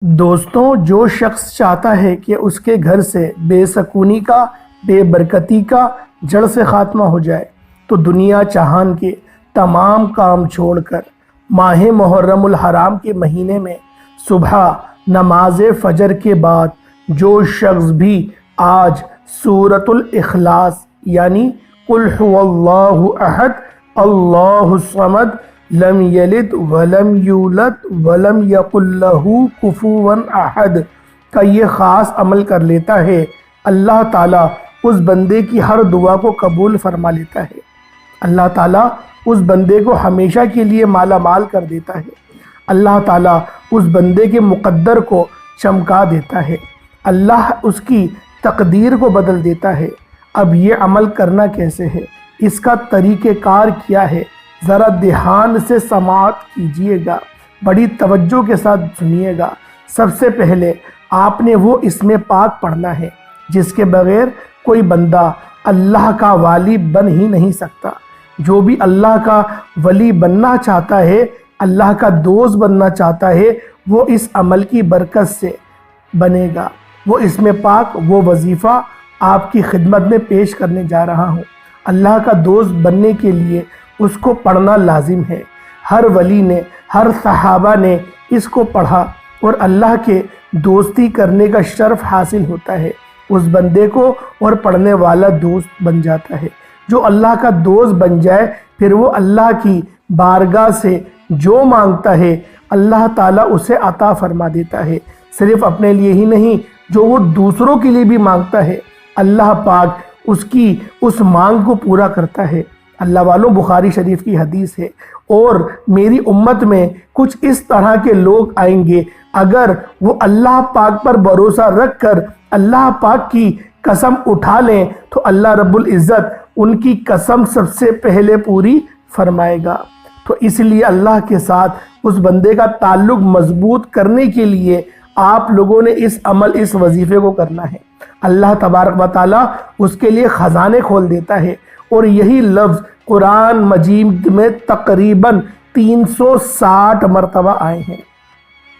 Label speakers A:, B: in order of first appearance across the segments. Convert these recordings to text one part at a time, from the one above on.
A: دوستوں، جو شخص چاہتا ہے کہ اس کے گھر سے بے سکونی کا، بے برکتی کا جڑ سے خاتمہ ہو جائے تو دنیا جہان کے تمام کام چھوڑ کر ماہ محرم الحرام کے مہینے میں صبح نماز فجر کے بعد جو شخص بھی آج سورۃ الاخلاص یعنی قل هو اللہ احد اللہ الصمد لم یلد ولم یولد ولم یکن لہ کفوا احد کا یہ خاص عمل کر لیتا ہے، اللہ تعالیٰ اس بندے کی ہر دعا کو قبول فرما لیتا ہے۔ اللہ تعالیٰ اس بندے کو ہمیشہ کے لیے مالا مال کر دیتا ہے۔ اللہ تعالیٰ اس بندے کے مقدر کو چمکا دیتا ہے۔ اللہ اس کی تقدیر کو بدل دیتا ہے۔ اب یہ عمل کرنا کیسے ہے، اس کا طریقہ کار کیا ہے، ذرا دھیان سے سماعت کیجئے گا، بڑی توجہ کے ساتھ سنیے گا۔ سب سے پہلے آپ نے وہ اسم پاک پڑھنا ہے جس کے بغیر کوئی بندہ اللہ کا والی بن ہی نہیں سکتا۔ جو بھی اللہ کا ولی بننا چاہتا ہے، اللہ کا دوست بننا چاہتا ہے، وہ اس عمل کی برکت سے بنے گا۔ وہ اسم پاک، وہ وظیفہ آپ کی خدمت میں پیش کرنے جا رہا ہوں۔ اللہ کا دوست بننے کے لیے اس کو پڑھنا لازم ہے۔ ہر ولی نے، ہر صحابہ نے اس کو پڑھا اور اللہ کے دوستی کرنے کا شرف حاصل ہوتا ہے۔ اس بندے کو اور پڑھنے والا دوست بن جاتا ہے۔ جو اللہ کا دوست بن جائے پھر وہ اللہ کی بارگاہ سے جو مانگتا ہے اللہ تعالیٰ اسے عطا فرما دیتا ہے۔ صرف اپنے لیے ہی نہیں، جو وہ دوسروں کے لیے بھی مانگتا ہے اللہ پاک اس کی اس مانگ کو پورا کرتا ہے۔ اللہ والوں، بخاری شریف کی حدیث ہے، اور میری امت میں کچھ اس طرح کے لوگ آئیں گے، اگر وہ اللہ پاک پر بھروسہ رکھ کر اللہ پاک کی قسم اٹھا لیں تو اللہ رب العزت ان کی قسم سب سے پہلے پوری فرمائے گا۔ تو اس لیے اللہ کے ساتھ اس بندے کا تعلق مضبوط کرنے کے لیے آپ لوگوں نے اس عمل، اس وظیفے کو کرنا ہے۔ اللہ تبارک و تعالیٰ اس کے لیے خزانے کھول دیتا ہے، اور یہی لفظ قرآن مجید میں تقریباً 360 مرتبہ آئے ہیں۔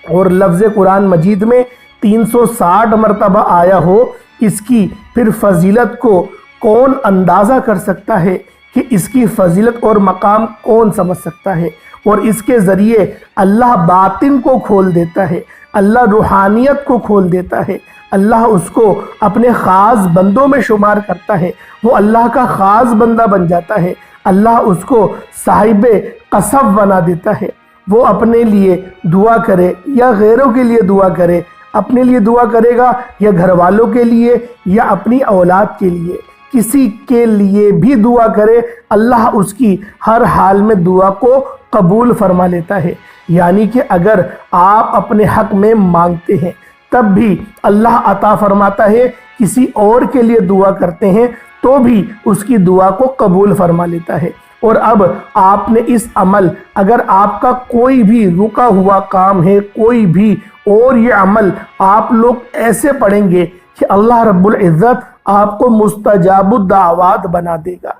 A: اور لفظ قرآن مجید میں 360 مرتبہ آیا ہو، اس کی پھر فضیلت کو کون اندازہ کر سکتا ہے کہ اس کی فضیلت اور مقام کون سمجھ سکتا ہے؟ اور اس کے ذریعے اللہ باطن کو کھول دیتا ہے، اللہ روحانیت کو کھول دیتا ہے، اللہ اس کو اپنے خاص بندوں میں شمار کرتا ہے، وہ اللہ کا خاص بندہ بن جاتا ہے، اللہ اس کو صاحب قصب بنا دیتا ہے۔ وہ اپنے لیے دعا کرے یا غیروں کے لیے دعا کرے، اپنے لیے دعا کرے گا یا گھر والوں کے لیے یا اپنی اولاد کے لیے، کسی کے لیے بھی دعا کرے، اللہ اس کی ہر حال میں دعا کو قبول فرما لیتا ہے۔ یعنی کہ اگر آپ اپنے حق میں مانگتے ہیں تب بھی اللہ عطا فرماتا ہے، کسی اور کے لیے دعا کرتے ہیں تو بھی اس کی دعا کو قبول فرما لیتا ہے۔ اور اب آپ نے اس عمل، اگر آپ کا کوئی بھی رکا ہوا کام ہے، کوئی بھی، اور یہ عمل آپ لوگ ایسے پڑھیں گے کہ اللہ رب العزت آپ کو مستجاب الدعوات بنا دے گا۔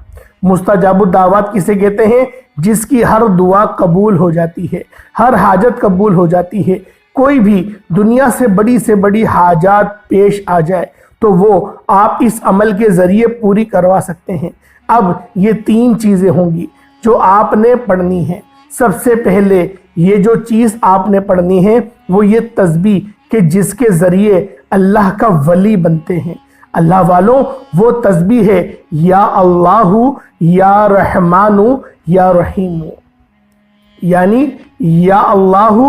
A: مستجاب الدعوات کسے کہتے ہیں؟ جس کی ہر دعا قبول ہو جاتی ہے، ہر حاجت قبول ہو جاتی ہے۔ کوئی بھی دنیا سے بڑی حاجات پیش آ جائے تو وہ آپ اس عمل کے ذریعے پوری کروا سکتے ہیں۔ اب یہ 3 چیزیں ہوں گی جو آپ نے پڑھنی ہیں۔ سب سے پہلے یہ جو چیز آپ نے پڑھنی ہے وہ یہ تسبیح کہ جس کے ذریعے اللہ کا ولی بنتے ہیں۔ اللہ والوں، وہ تسبیح ہے یا اللہ یا رحمان یا رحیم، یعنی یا اللہ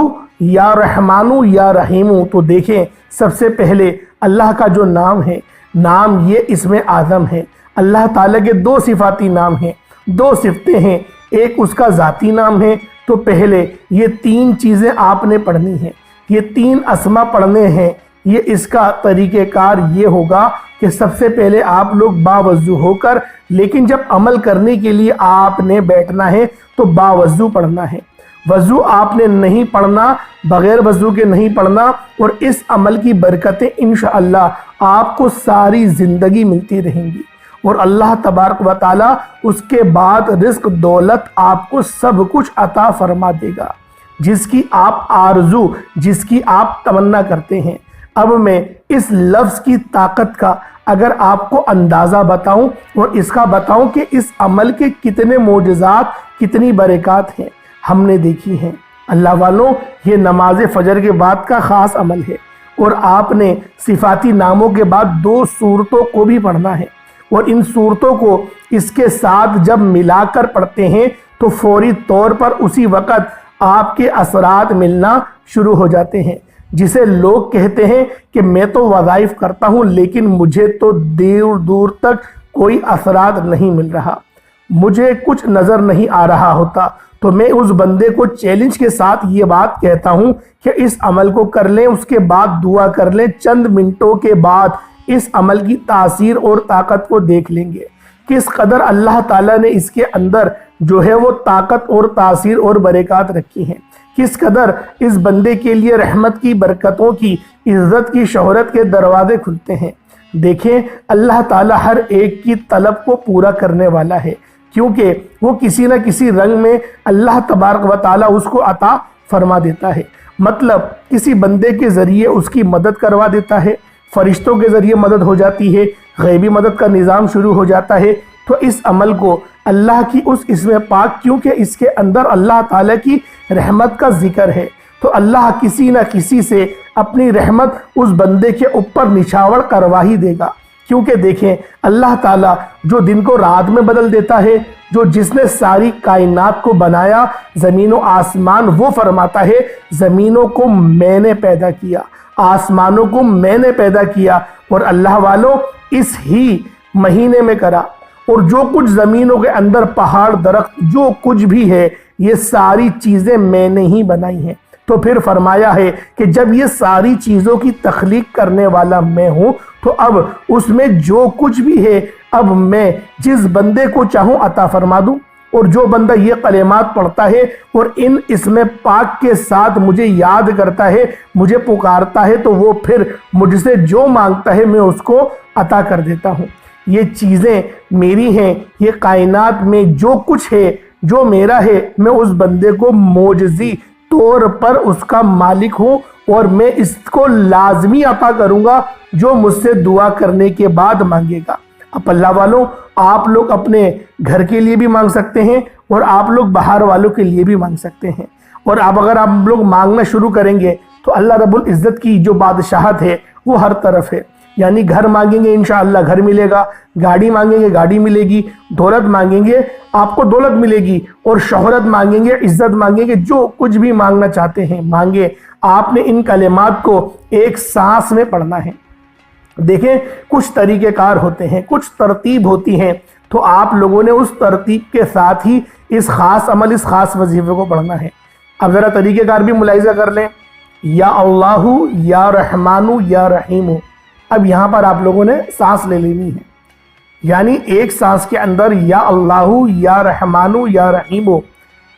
A: یا رحمان یا رحیم۔ تو دیکھیں، سب سے پہلے اللہ کا جو نام ہے، نام یہ اسم اعظم ہے۔ اللہ تعالیٰ کے 2 صفاتی نام ہیں، 2 صفتیں ہیں، ایک اس کا ذاتی نام ہے۔ تو پہلے یہ 3 چیزیں آپ نے پڑھنی ہیں، یہ 3 اسما پڑھنے ہیں۔ یہ اس کا طریقہ کار یہ ہوگا کہ سب سے پہلے آپ لوگ باوضو ہو کر، لیکن جب عمل کرنے کے لیے آپ نے بیٹھنا ہے تو باوضو پڑھنا ہے۔ وضو آپ نے نہیں پڑھنا، بغیر وضو کے نہیں پڑھنا، اور اس عمل کی برکتیں انشاءاللہ آپ کو ساری زندگی ملتی رہیں گی، اور اللہ تبارک و تعالیٰ اس کے بعد رزق دولت آپ کو سب کچھ عطا فرما دے گا۔ جس کی آپ آرزو، جس کی آپ تمنا کرتے ہیں۔ اب میں اس لفظ کی طاقت کا اگر آپ کو اندازہ بتاؤں اور اس کا بتاؤں کہ اس عمل کے کتنے معجزات، کتنی برکات ہیں، ہم نے دیکھی ہیں۔ اللہ والوں، یہ نماز فجر کے بعد کا خاص عمل ہے، اور آپ نے صفاتی ناموں کے بعد 2 سورتوں کو بھی پڑھنا ہے، اور ان سورتوں کو اس کے ساتھ جب ملا کر پڑھتے ہیں تو فوری طور پر اسی وقت آپ کے اثرات ملنا شروع ہو جاتے ہیں، جسے لوگ کہتے ہیں کہ میں تو وظائف کرتا ہوں لیکن مجھے تو دور دور تک کوئی اثرات نہیں مل رہا، مجھے کچھ نظر نہیں آ رہا ہوتا۔ تو میں اس بندے کو چیلنج کے ساتھ یہ بات کہتا ہوں کہ اس عمل کو کر لیں، اس کے بعد دعا کر لیں، چند منٹوں کے بعد اس عمل کی تاثیر اور طاقت کو دیکھ لیں گے، کس قدر اللہ تعالیٰ نے اس کے اندر جو ہے وہ طاقت اور تاثیر اور برکات رکھی ہیں، کس قدر اس بندے کے لیے رحمت کی، برکتوں کی، عزت کی، شہرت کے دروازے کھلتے ہیں۔ دیکھیں، اللہ تعالیٰ ہر ایک کی طلب کو پورا کرنے والا ہے، کیونکہ وہ کسی نہ کسی رنگ میں اللہ تبارک و تعالیٰ اس کو عطا فرما دیتا ہے۔ مطلب کسی بندے کے ذریعے اس کی مدد کروا دیتا ہے، فرشتوں کے ذریعے مدد ہو جاتی ہے، غیبی مدد کا نظام شروع ہو جاتا ہے۔ تو اس عمل کو اللہ کی اس اسم پاک، کیونکہ اس کے اندر اللہ تعالیٰ کی رحمت کا ذکر ہے، تو اللہ کسی نہ کسی سے اپنی رحمت اس بندے کے اوپر نچھاور کروا ہی دے گا۔ کیونکہ دیکھیں، اللہ تعالیٰ جو دن کو رات میں بدل دیتا ہے، جس نے ساری کائنات کو بنایا، زمین و آسمان، وہ فرماتا ہے زمینوں کو میں نے پیدا کیا، آسمانوں کو میں نے پیدا کیا، اور اللہ والوں اس ہی مہینے میں کرا، اور جو کچھ زمینوں کے اندر پہاڑ، درخت، جو کچھ بھی ہے، یہ ساری چیزیں میں نے ہی بنائی ہیں۔ تو پھر فرمایا ہے کہ جب یہ ساری چیزوں کی تخلیق کرنے والا میں ہوں، تو اب اس میں جو کچھ بھی ہے، اب میں جس بندے کو چاہوں عطا فرما دوں، اور جو بندہ یہ کلمات پڑھتا ہے اور ان اسم پاک کے ساتھ مجھے یاد کرتا ہے، مجھے پکارتا ہے، تو وہ پھر مجھ سے جو مانگتا ہے میں اس کو عطا کر دیتا ہوں۔ یہ چیزیں میری ہیں، یہ کائنات میں جو کچھ ہے، جو میرا ہے، میں اس بندے کو معجزی طور پر اس کا مالک ہوں، اور میں اس کو لازمی عطا کروں گا جو مجھ سے دعا کرنے کے بعد مانگے گا۔ اب اللہ والوں، آپ لوگ اپنے گھر کے لیے بھی مانگ سکتے ہیں، اور آپ لوگ باہر والوں کے لیے بھی مانگ سکتے ہیں، اور اگر آپ لوگ مانگنا شروع کریں گے تو اللہ رب العزت کی جو بادشاہت ہے وہ ہر طرف ہے۔ یعنی گھر مانگیں گے انشاءاللہ گھر ملے گا، گاڑی مانگیں گے گاڑی ملے گی، دولت مانگیں گے آپ کو دولت ملے گی، اور شہرت مانگیں گے، عزت مانگیں گے، جو کچھ بھی مانگنا چاہتے ہیں مانگے۔ آپ نے ان کلمات کو ایک سانس میں پڑھنا ہے۔ دیکھیں، کچھ طریقہ کار ہوتے ہیں، کچھ ترتیب ہوتی ہیں، تو آپ لوگوں نے اس ترتیب کے ساتھ ہی اس خاص عمل، اس خاص وظیفے کو پڑھنا ہے۔ اب ذرا طریقہ کار بھی ملاحظہ کر لیں۔ یا اللہ، یا رحمان، یا رحیم۔ اب یہاں پر آپ لوگوں نے سانس لے لینی ہے، یعنی ایک سانس کے اندر یا اللہ، یا رحمان، یا رحیم،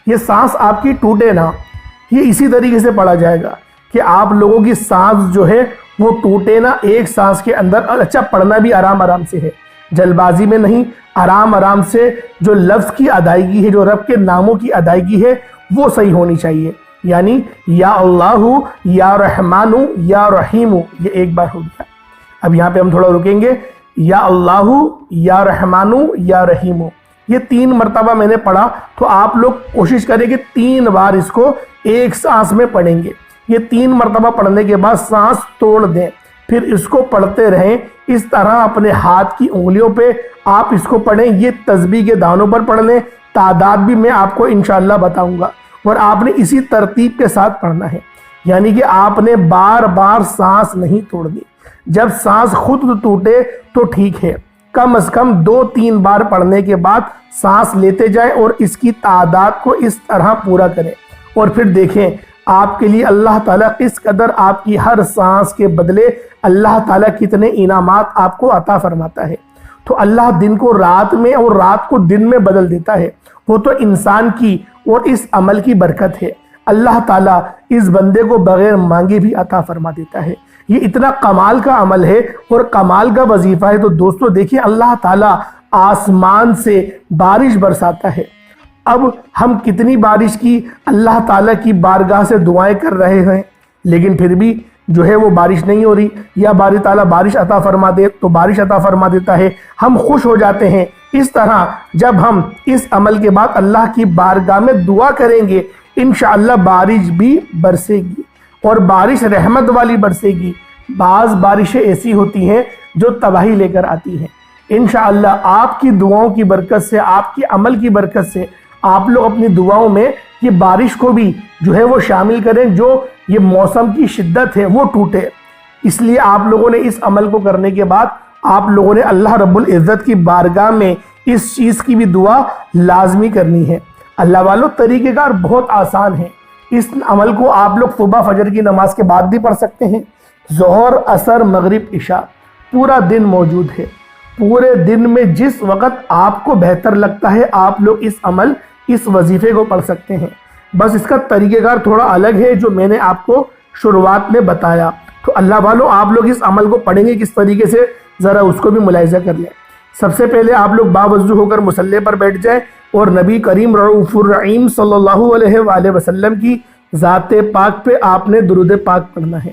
A: یہ سانس آپ کی ٹوٹے نہ، یہ اسی طریقے سے پڑھا جائے گا کہ آپ لوگوں کی سانس جو ہے وہ ٹوٹے نہ، ایک سانس کے اندر۔ اچھا، پڑھنا بھی آرام آرام سے ہے، جلد بازی میں نہیں، آرام آرام سے۔ جو لفظ کی ادائیگی ہے، جو رب کے ناموں کی ادائیگی ہے، وہ صحیح ہونی چاہیے۔ یعنی یا اللہ، یا رحمان، یا رحیم، یہ ایک بار ہو گیا۔ اب یہاں پہ ہم تھوڑا رکیں گے۔ یا اللہ، یا رحمان، یا رحیم، یہ 3 مرتبہ میں نے پڑھا، تو آپ لوگ کوشش کریں کہ 3 بار اس کو ایک سانس میں پڑھیں گے۔ یہ 3 مرتبہ پڑھنے کے بعد سانس توڑ دیں، پھر اس کو پڑھتے رہیں۔ اس طرح اپنے ہاتھ کی انگلیوں پہ آپ اس کو پڑھیں، یہ تسبیح کے دانوں پر پڑھ لیں، تعداد بھی میں آپ کو انشاءاللہ بتاؤں گا، اور آپ نے اسی ترتیب کے ساتھ پڑھنا ہے۔ یعنی کہ آپ نے بار بار سانس نہیں توڑنی، جب سانس خود ٹوٹے تو ٹھیک ہے، کم از کم 2-3 بار پڑھنے کے بعد سانس لیتے جائیں، اور اس کی تعداد کو اس طرح پورا کریں، اور پھر دیکھیں آپ کے لیے اللہ تعالیٰ کس قدر آپ کی ہر سانس کے بدلے اللہ تعالیٰ کتنے انعامات آپ کو عطا فرماتا ہے۔ تو اللہ دن کو رات میں اور رات کو دن میں بدل دیتا ہے، وہ تو انسان کی اور اس عمل کی برکت ہے۔ اللہ تعالیٰ اس بندے کو بغیر مانگے بھی عطا فرما دیتا ہے۔ یہ اتنا کمال کا عمل ہے اور کمال کا وظیفہ ہے۔ تو دوستو دیکھیں، اللہ تعالیٰ آسمان سے بارش برساتا ہے، اب ہم کتنی بارش کی اللہ تعالیٰ کی بارگاہ سے دعائیں کر رہے ہیں، لیکن پھر بھی جو ہے وہ بارش نہیں ہو رہی، یا باری تعالیٰ بارش عطا فرما دے تو بارش عطا فرما دیتا ہے، ہم خوش ہو جاتے ہیں۔ اس طرح جب ہم اس عمل کے بعد اللہ کی بارگاہ میں دعا کریں گے، انشاءاللہ بارش بھی برسے گی، اور بارش رحمت والی برسے گی۔ بعض بارشیں ایسی ہوتی ہیں جو تباہی لے کر آتی ہیں۔ انشاءاللہ آپ کی دعاؤں کی برکت سے، آپ کی عمل کی برکت سے آپ لوگ اپنی دعاؤں میں یہ بارش کو بھی جو ہے وہ شامل کریں، جو یہ موسم کی شدت ہے وہ ٹوٹے۔ اس لیے آپ لوگوں نے اس عمل کو کرنے کے بعد آپ لوگوں نے اللہ رب العزت کی بارگاہ میں اس چیز کی بھی دعا لازمی کرنی ہے۔ اللہ والو، طریقہ کار بہت آسان ہے۔ اس عمل کو آپ لوگ صبح فجر کی نماز کے بعد بھی پڑھ سکتے ہیں، ظہر، عصر، مغرب، عشاء، پورا دن موجود ہے۔ پورے دن میں جس وقت آپ کو بہتر لگتا ہے آپ لوگ اس عمل، اس وظیفے کو پڑھ سکتے ہیں۔ بس اس کا طریقہ کار تھوڑا الگ ہے جو میں نے آپ کو شروعات میں بتایا۔ تو اللہ والو، آپ لوگ اس عمل کو پڑھیں گے کس طریقے سے، ذرا اس کو بھی ملاحظہ کر لیں۔ سب سے پہلے آپ لوگ باوضو ہو کر مصلی پر بیٹھ جائیں اور نبی کریم رؤوف الرحیم صلی اللہ علیہ وآلہ وسلم کی ذات پاک پہ آپ نے درود پاک پڑھنا ہے۔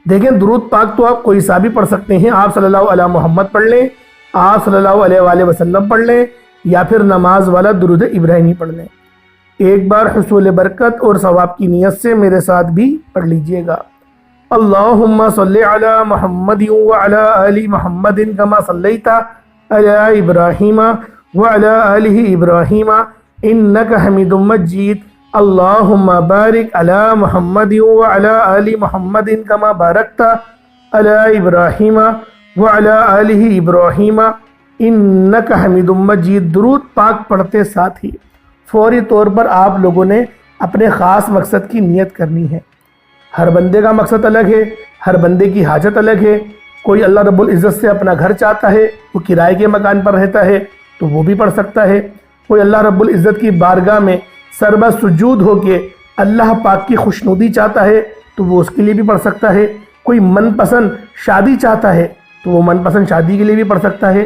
A: دیکھیں، درود پاک تو آپ کوئی سا بھی پڑھ سکتے ہیں۔ آپ صلی اللہ علیہ محمد پڑھ لیں، آپ صلی اللہ علیہ وآلہ وسلم پڑھ لیں، یا پھر نماز والا درود ابراہیمی پڑھ لیں۔ ایک بار حصول برکت اور ثواب کی نیت سے میرے ساتھ بھی پڑھ لیجئے گا۔ اللہم صلی علی محمد وعلی آل محمد کما صلیت علی ابراہیم وعلی آل ابراہیم انک حمید مجید۔ اللہم بارک علی محمد وعلی آل محمد کما بارکت علی ابراہیم وعلی آل ابراہیم انک حمید مجید۔ درود پاک پڑھتے ساتھ ہی فوری طور پر آپ لوگوں نے اپنے خاص مقصد کی نیت کرنی ہے۔ ہر بندے کا مقصد الگ ہے، ہر بندے کی حاجت الگ ہے۔ کوئی اللہ رب العزت سے اپنا گھر چاہتا ہے، وہ کرائے کے مکان پر رہتا ہے تو وہ بھی پڑھ سکتا ہے۔ کوئی اللہ رب العزت کی بارگاہ میں سربہ سجود ہو کے اللہ پاک کی خوشنودی چاہتا ہے تو وہ اس کے لیے بھی پڑھ سکتا ہے۔ کوئی من پسند شادی چاہتا ہے تو وہ من پسند شادی کے لیے بھی پڑھ سکتا ہے۔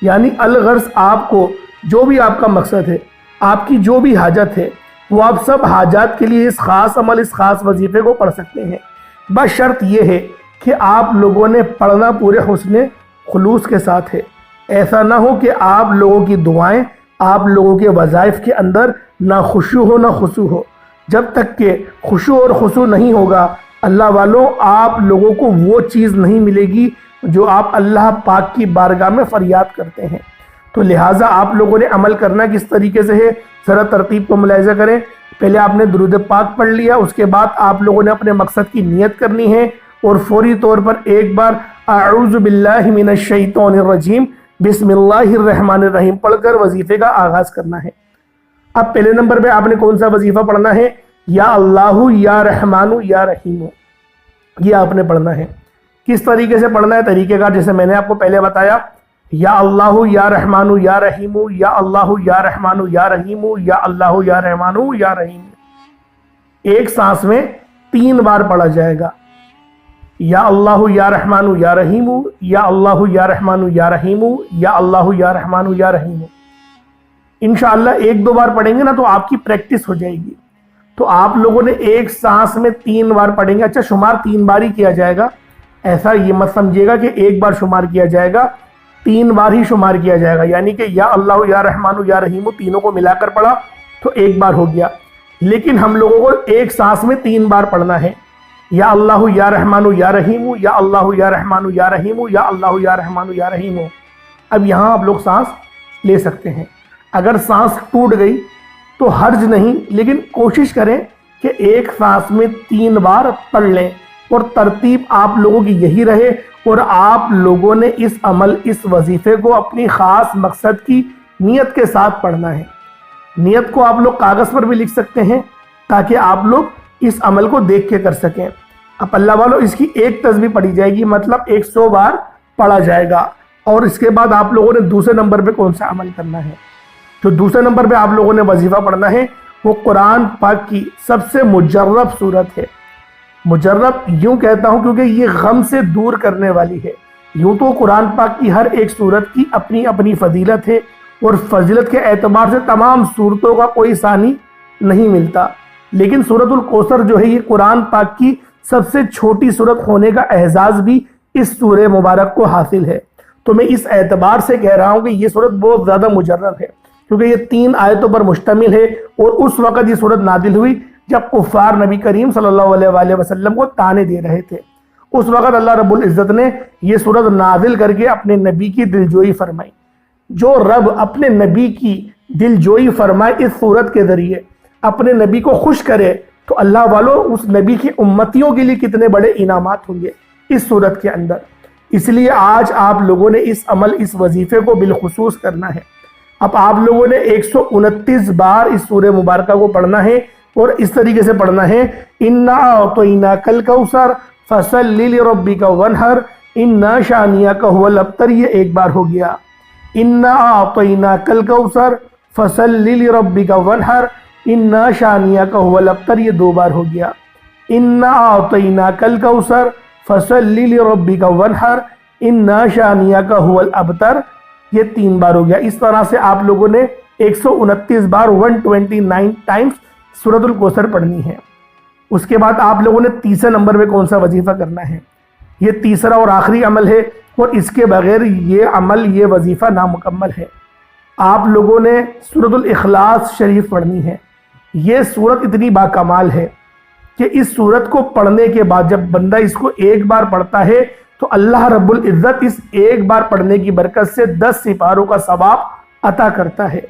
A: یعنی الغرض آپ کو جو بھی آپ کا مقصد ہے، آپ کی جو بھی حاجت ہے، وہ آپ سب حاجات کے لیے اس خاص عمل، اس خاص وظیفے کو پڑھ سکتے ہیں۔ بس شرط یہ ہے کہ آپ لوگوں نے پڑھنا پورے حسن خلوص کے ساتھ ہے۔ ایسا نہ ہو کہ آپ لوگوں کی دعائیں، آپ لوگوں کے وظائف کے اندر نہ خشوع ہو نہ خضوع ہو۔ جب تک کہ خشوع اور خضوع نہیں ہوگا، اللہ والوں، آپ لوگوں کو وہ چیز نہیں ملے گی جو آپ اللہ پاک کی بارگاہ میں فریاد کرتے ہیں۔ تو لہٰذا آپ لوگوں نے عمل کرنا کس طریقے سے ہے، ذرا ترتیب کو ملاحظہ کریں۔ پہلے آپ نے درود پاک پڑھ لیا، اس کے بعد آپ لوگوں نے اپنے مقصد کی نیت کرنی ہے، اور فوری طور پر ایک بار اعوذ باللہ من الشیطان الرجیم بسم اللہ الرحمن الرحیم پڑھ کر وظیفے کا آغاز کرنا ہے۔ اب پہلے نمبر پہ آپ نے کون سا وظیفہ پڑھنا ہے؟ یا اللہ یا رحمان یا رحیم، یہ آپ نے پڑھنا ہے۔ کس طریقے سے پڑھنا ہے؟ طریقہ کار جیسے میں نے آپ کو پہلے بتایا، یا اللہ یا رحمان یا رحیم، یا اللہ یا رحمان یا رحیم، یا اللہ یا رحمان یا رحیم، ایک سانس میں 3 بار پڑھا جائے گا۔ یا اللہ یا رحمان یا رحیم، یا اللہ یا رحمان یا رحیم، یا اللہ یا رحمان یا رحیم۔ انشاءاللہ 1-2 بار پڑھیں گے نا تو آپ کی پریکٹس ہو جائے گی۔ تو آپ لوگوں نے ایک سانس میں 3 بار پڑھیں گے۔ اچھا، شمار 3 بار ہی کیا جائے گا، ایسا یہ مت سمجھیے گا کہ ایک بار شمار کیا جائے گا، 3 بار ہی شمار کیا جائے گا۔ یعنی کہ یا اللہ یا رحمان یا رحیم تینوں کو ملا کر پڑھا تو 1 بار ہو گیا، لیکن ہم لوگوں کو ایک سانس میں 3 بار پڑھنا ہے۔ یا اللہ یا رحمان یا رحیم، یا اللہ یا رحمان یا رحیم، یا اللہ یا رحمان یا رحیم۔ اب یہاں آپ لوگ سانس لے سکتے ہیں۔ اگر سانس ٹوٹ گئی تو حرج نہیں، لیکن کوشش کریں کہ ایک سانس میں 3 بار پڑھ لیں، اور ترتیب آپ لوگوں کی یہی رہے، اور آپ لوگوں نے اس عمل، اس وظیفے کو اپنی خاص مقصد کی نیت کے ساتھ پڑھنا ہے۔ نیت کو آپ لوگ کاغذ پر بھی لکھ سکتے ہیں تاکہ آپ لوگ اس عمل کو دیکھ کے کر سکیں۔ اب اللہ والوں، اس کی ایک تسبیح پڑھی جائے گی، مطلب 100 بار پڑھا جائے گا۔ اور اس کے بعد آپ لوگوں نے دوسرے نمبر پہ کون سا عمل کرنا ہے؟ جو دوسرے نمبر پہ آپ لوگوں نے وظیفہ پڑھنا ہے وہ قرآن پاک کی سب سے مجرب صورت ہے۔ مجرب یوں کہتا ہوں کیونکہ یہ غم سے دور کرنے والی ہے۔ یوں تو قرآن پاک کی ہر ایک صورت کی اپنی اپنی فضیلت ہے اور فضیلت کے اعتبار سے تمام صورتوں کا کوئی ثانی نہیں ملتا، لیکن سورۃ الکوثر جو ہے یہ قرآن پاک کی سب سے چھوٹی سورت ہونے کا اعزاز بھی اس سورہ مبارک کو حاصل ہے۔ تو میں اس اعتبار سے کہہ رہا ہوں کہ یہ سورت بہت زیادہ مجرب ہے، کیونکہ یہ 3 آیتوں پر مشتمل ہے، اور اس وقت یہ سورت نازل ہوئی جب کفار نبی کریم صلی اللہ علیہ وآلہ وسلم کو تانے دے رہے تھے۔ اس وقت اللہ رب العزت نے یہ سورت نازل کر کے اپنے نبی کی دلجوئی فرمائی۔ جو رب اپنے نبی کی دلجوئی فرمائے اس سورت کے ذریعے، اپنے نبی کو خوش کرے، تو اللہ والوں اس نبی کی امتیوں کے لیے کتنے بڑے انعامات ہوں گے اس سورت کے اندر۔ اس لیے آج آپ لوگوں نے اس عمل، اس وظیفے کو بالخصوص کرنا ہے۔ اب آپ لوگوں نے 129 بار اس سورہ مبارکہ کو پڑھنا ہے، اور اس طریقے سے پڑھنا ہے، اِنَّا أَعْطَيْنَاكَ الْكَوْثَرَ فَصَلِّ لِرَبِّكَ وَانْحَرْ إِنَّا شَانِئَكَ هُوَ الْأَبْتَرُ، یہ ایک بار ہو گیا۔ اِنَّا أَعْطَيْنَاكَ الْكَوْثَرَ فَصَلِّ لِرَبِّكَ وَانْحَرْ إِنَّا شَانِئَكَ هُوَ الْأَبْتَرُ، یہ 2 بار ہو گیا۔ اِنَّا أَعْطَيْنَاكَ الْكَوْثَرَ فَصَلِّ لِرَبِّكَ وَانْحَرْ إِنَّا شَانِئَكَ هُوَ الْأَبْتَرُ، یہ 3 بار ہو گیا۔ اس طرح سے آپ لوگوں نے 129 بار 129 ٹائمز سورۃ الکوثر پڑھنی ہے۔ اس کے بعد آپ لوگوں نے تیسرے نمبر میں کون سا وظیفہ کرنا ہے؟ یہ تیسرا اور آخری عمل ہے، اور اس کے بغیر یہ عمل، یہ وظیفہ نامکمل ہے۔ آپ لوگوں نے سورۃ الاخلاص شریف پڑھنی ہے۔ یہ سورت اتنی باکمال ہے کہ اس سورت کو پڑھنے کے بعد جب بندہ اس کو ایک بار پڑھتا ہے تو اللہ رب العزت اس ایک بار پڑھنے کی برکت سے 10 سپاروں کا ثواب عطا کرتا ہے۔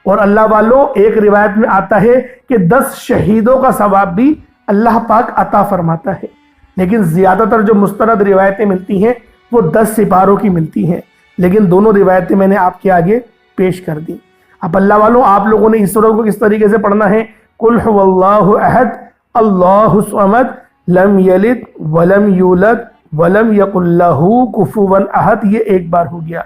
A: اور اللہ والوں، ایک روایت میں آتا ہے کہ 10 شہیدوں کا ثواب بھی اللہ پاک عطا فرماتا ہے، لیکن زیادہ تر جو مستند روایتیں ملتی ہیں وہ 10 سپاروں کی ملتی ہیں، لیکن دونوں روایتیں میں نے آپ کے آگے پیش کر دی۔ اب اللہ والوں، آپ لوگوں نے اس سورت کو کس طریقے سے پڑھنا ہے؟ قُلْ هُوَ اللَّهُ أَحَدٌ اللَّهُ الصَّمَدُ لَمْ يَلِدْ وَلَمْ يُولَدْ وَلَمْ يَكُنْ لَهُ كُفُوًا أَحَدٌ، یہ ایک بار ہو گیا۔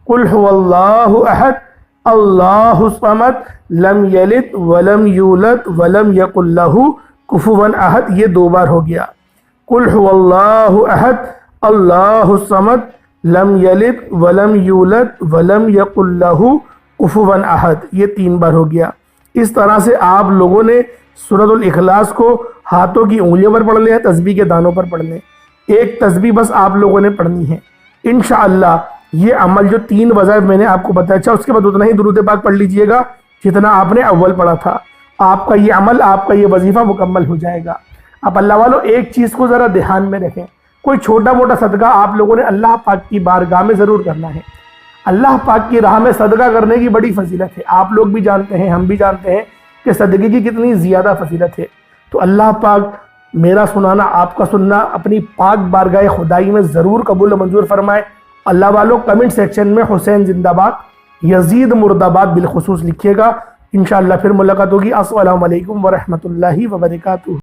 A: قُلْ هُوَ اللَّهُ أَحَدٌ اللہ الصمد لم یلد ولم یولد ولم یکن لہ کفوا احد، یہ 2 بار ہو گیا۔ قل هو اللہ احد اللہ الصمد لم یلد ولم یولد ولم یکن لہ کفوا احد، یہ 3 بار ہو گیا۔ اس طرح سے آپ لوگوں نے سورۃ الاخلاص کو ہاتھوں کی انگلیوں پر پڑھ لیں، تسبیح کے دانوں پر پڑھ لیں۔ ایک تسبیح بس آپ لوگوں نے پڑھنی ہے انشاءاللہ۔ یہ عمل جو 3 وظائف میں نے آپ کو بتایا، اچھا اس کے بعد اتنا ہی درود پاک پڑھ لیجئے گا جتنا آپ نے اول پڑھا تھا، آپ کا یہ عمل، آپ کا یہ وظیفہ مکمل ہو جائے گا۔ اب اللہ والوں، ایک چیز کو ذرا دھیان میں رکھیں، کوئی چھوٹا موٹا صدقہ آپ لوگوں نے اللہ پاک کی بارگاہ میں ضرور کرنا ہے۔ اللہ پاک کی راہ میں صدقہ کرنے کی بڑی فضیلت ہے، آپ لوگ بھی جانتے ہیں، ہم بھی جانتے ہیں کہ صدقے کی کتنی زیادہ فضیلت ہے۔ تو اللہ پاک میرا سنانا، آپ کا سننا اپنی پاک بارگاہ خدائی میں ضرور قبول و منظور فرمائے۔ اللہ والوں، کمنٹ سیکشن میں حسین زندہ باد، یزید مرد آباد بالخصوص لکھیے گا۔ انشاءاللہ پھر ملاقات ہوگی۔ السلام علیکم ورحمۃ اللہ وبرکاتہ۔